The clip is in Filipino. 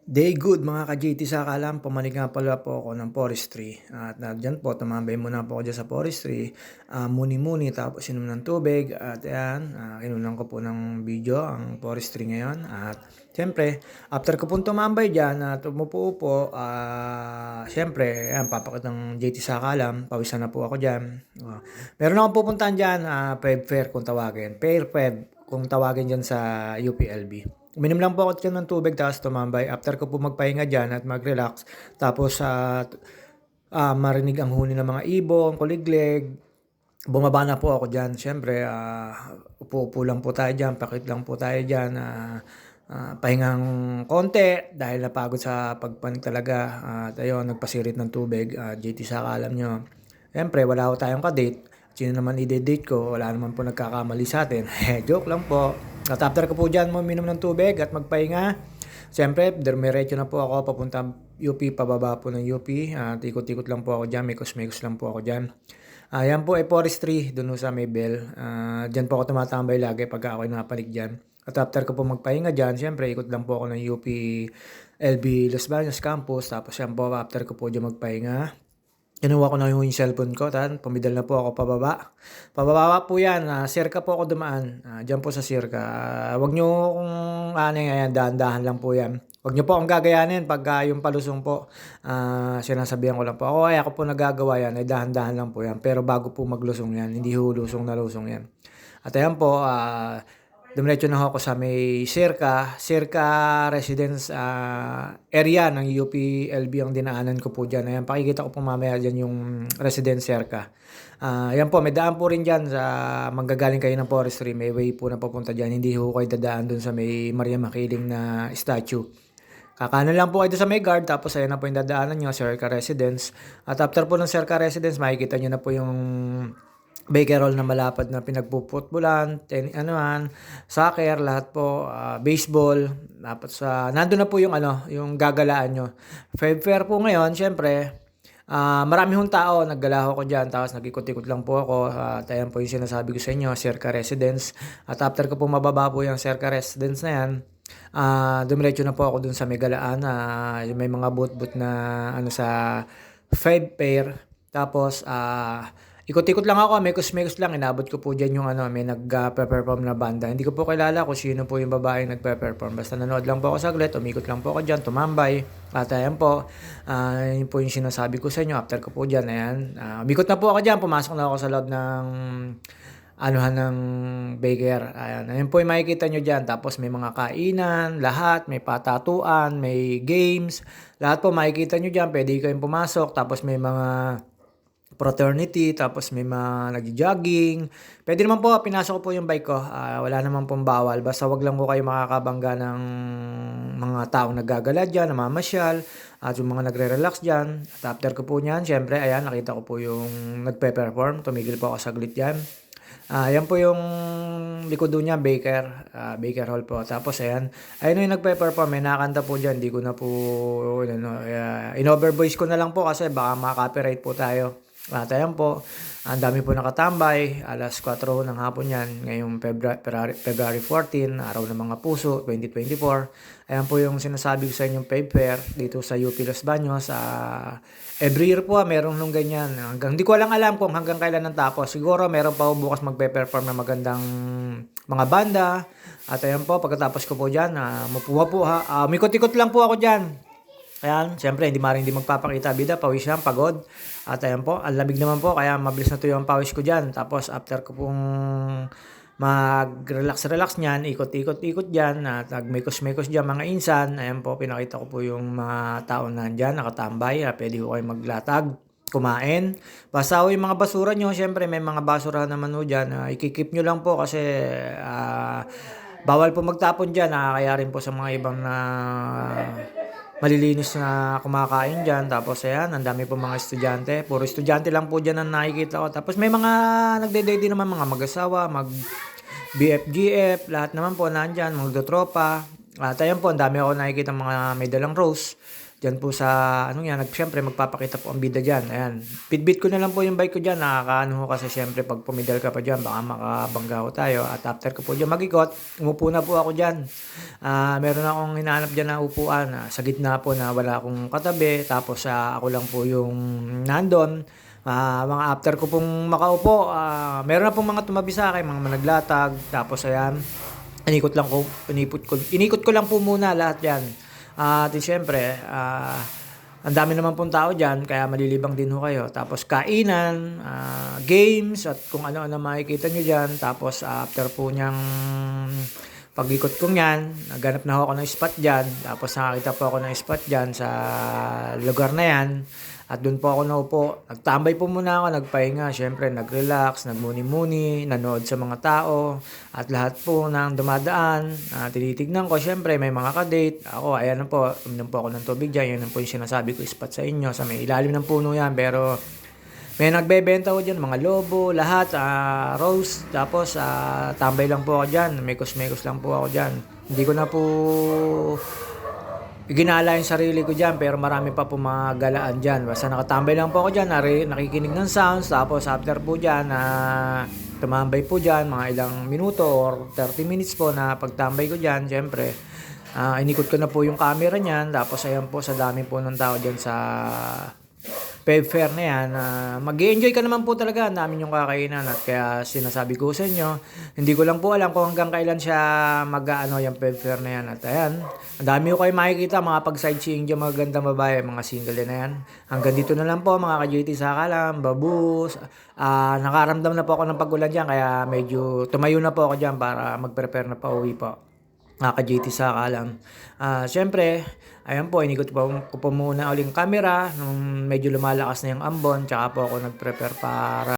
Day good mga ka-JT sa kalam, pumalig nga pala po ako ng forestry at diyan po tumambay muna po ako diyan sa forestry, muni-muni tapos inom ng tubig at ayan, kinunan ko po ng video ang forestry ngayon at siyempre after ko pong tumambay diyan at umupo-upo, siyempre ayan papakitang JT sa kalam, pawisan na po ako diyan. Meron akong pupuntahan diyan, Feb Fair kung tawagin, Fair Feb kung tawagin diyan sa UPLB. Uminom lang po ako diyan ng tubig tapos tumambay. After ko po magpahinga diyan at mag-relax, tapos marinig ang huni ng mga ibon, kuliglig, bumaba na po ako diyan. Siyempre, upo-upo lang po tayo diyan, pakit lang po tayo diyan, pahingang konti dahil napagod sa pagpanik talaga. At ayun, nagpasirit ng tubig. JT Saka, alam nyo. Siyempre, wala ko tayong kadate. Sino naman i-date ko? Wala naman po nagkakamali sa atin. Joke lang po. At after ko po dyan, uminom ng tubig at magpahinga. Siyempre, dumiretso na po ako papunta UP, pababa po ng UP. At ikot-ikot lang po ako dyan, mikos-mikos lang po ako dyan. Yan po ay forestry, dun sa Maybell. Dyan po ako tumatambay lagi pagka ako'y napalig dyan. At after ko po magpahinga dyan, siyempre ikot lang po ako ng UP LB Los Baños Campus. Tapos yan po, after ko po dyan magpahinga, kinuha ko na yung cellphone ko, pumidal na po ako pababa. Pababa po yan, Sirka po ako dumaan, dyan po sa Sirka. Wag nyo kung ayan, dahan-dahan lang po yan. Wag nyo po akong gagayanin pag yung palusong po, sinasabihan ko lang po. Ako po nagagawa yan, ay dahan-dahan lang po yan. Pero bago po maglusong yan, hindi ho lusong na lusong yan. At ayan po, dumiretso na ako sa may Sirka Residence area ng UPLB ang dinaanan ko po dyan. Ayan, pakikita ko po mamaya dyan yung Residence Sirka. Ayan po, may daan po rin dyan sa manggagaling kayo ng forestry. May way po na papunta dyan. Hindi ho kayo dadaan dun sa may Maria Makiling na statue. Kakanan lang po kayo sa may guard, tapos ayan na po yung dadaanan nyo, Sirka Residence. At after po ng Sirka Residence, makikita nyo na po yung Bakerol na malapad na pinagpuputbulan, soccer, lahat po, baseball. Tapos nandun na po yung yung gagalaan nyo. Feb Fair po ngayon, syempre, marami hong tao, naggala ako diyan, tapos nag-ikot-ikot lang po ako. At ayan po yung sinasabi ko sa inyo, Sirka Residence. At after ko po mababa po yung Sirka Residence na yan, dumiretso na po ako dun sa may galaan, may mga boot-boot na sa Feb Fair. Tapos, ikot-ikot lang ako, mekos-mekos lang, inabot ko po dyan yung may nag-perform na banda. Hindi ko po kilala kung sino po yung babaeng nagpe-perform. Basta nanood lang po ako saglit, umikot lang po ako dyan, tumambay. At ayan po, yun po yung sinasabi ko sa inyo. After ko po dyan, ayan, umikot na po ako dyan, pumasok na ako sa loob ng ng baker. Ayan po yung makikita nyo dyan. Tapos may mga kainan, lahat, may patatuan, may games. Lahat po makikita nyo dyan, pwede kayong pumasok. Tapos may mga fraternity, tapos may mga nag-jogging. Pwede naman po, pinasok ko po yung bike ko. Wala naman pong bawal. Basta wag lang po kayo makakabangga ng mga taong naggagala dyan, namamasyal, at yung mga nagre-relax dyan. At after ko po niyan, syempre, ayan, nakita ko po yung nagpe-perform. Tumigil po ako saglit dyan. Yan po yung likod niya, Baker Hall po. Tapos ayan, ayun yung nagpe-perform, may nakanta po dyan. Hindi ko na po, in-overvoice ko na lang po kasi baka maka-copyright po tayo. At ayan po, ang dami po nakatambay, alas 4 ng hapon yan, ngayong February 14, araw ng mga puso, 2024. Ayan po yung sinasabi ko sa inyong Feb Fair dito sa UP Los Baños. Every year po, meron nung ganyan. Hindi ko lang alam kung hanggang kailan ang tapos. Siguro meron pa po bukas magpe-perform na magandang mga banda. At ayan po, pagkatapos ko po dyan, mapuha po mikot-ikot lang po ako dyan. Ayan, siyempre hindi magpapakita bida, pawis yan, pagod. At ayan po, ang lamig naman po, kaya mabilis na tuyo ang pawis ko dyan. Tapos after ko pong mag-relax niyan, ikot-ikot dyan, at nagmekos-mekos dyan mga insan. Ayan po, pinakita ko po yung mga tao na dyan, nakatambay. Pwede ko kayo maglatag, kumain. Basta yung mga basura nyo, siyempre may mga basura naman ho dyan. Ikikip nyo lang po kasi bawal po magtapon dyan. Kaya rin po sa mga ibang malilinis na kumakain dyan. Tapos ayan, ang dami po mga estudyante. Puro estudyante lang po dyan ang nakikita ko. Tapos may mga nagde-date naman, mga mag-asawa, BFGF, lahat naman po nandyan, magdotropa. At ayan po, ang dami ako nakikita mga may dalang rose. Diyan po sa ano yan, siyempre magpapakita po ang bida diyan, ayan. Bitbit ko na lang po yung bike ko diyan, nakakaano ho kasi siyempre 'pag pumidal ka pa diyan baka makabangga ho tayo at after ko po diyan mag-ikot, umupo na po ako diyan. Meron akong hinahanap diyan na upuan, sa gitna po na wala akong katabi tapos, ako lang po yung nandon. Mga after ko pong makaupo, meron na pong mga tumabi sa'kin, mga managlatag tapos ayan, inikot ko lang po muna lahat 'yan. At siyempre, ang dami naman pong tao diyan kaya malilibang din ho kayo. Tapos kainan, games at kung ano-ano makikita niyo diyan. Tapos after po niyang pag-ikot ko niyan, naghanap na ho ako ng spot diyan. Tapos nakakita po ako ng spot diyan sa lugar na 'yan. At do'n po ako naupo. Nagtambay po muna ako, nagpahinga, siyempre nag-relax, nagmuni-muni, nanood sa mga tao at lahat po ng dumadaan, tinitignan ko. Siyempre may mga ka-date. Ako, ayan na po, uminom po ako ng tubig diyan. 'Yun na po yung sinasabi ko spot sa inyo, sa may ilalim ng puno 'yan. Pero may nagbebenta ko diyan, mga lobo, lahat, rose. Tapos, tambay lang po ako diyan, mekos-mekos lang po ako diyan. Hindi ko na po ginala yung sarili ko diyan, pero marami pa po mga galaan diyan. Basta nakatambay lang po ako diyan, nakikinig ng sounds. Tapos after po diyan, tumambay po diyan mga ilang minuto or 30 minutes po na pagtambay ko diyan. Siyempre, inikot ko na po yung camera niyan. Tapos ayan po, sa dami po ng tao diyan sa Feb Fair na yan, mag-enjoy ka naman po talaga. Ang dami yung kakainan at kaya sinasabi ko sa inyo, hindi ko lang po alam kung hanggang kailan siya mag-ano yung Feb Fair na yan. At ayan, ang dami ko kayo makikita, mga pag-sightseeing dyan, mga gandang babae, mga single din na yan. Hanggang dito na lang po mga ka-JT Saka lang, babus. Nakaramdam na po ako ng pag-ulan dyan, kaya medyo tumayo na po ako dyan para mag-prepare na pa uwi po. Ka-JT Saka lang. Siyempre, ayan po, inikot ko po muna uling camera nung medyo lumalakas na yung ambon, tsaka po ako nag-prepare para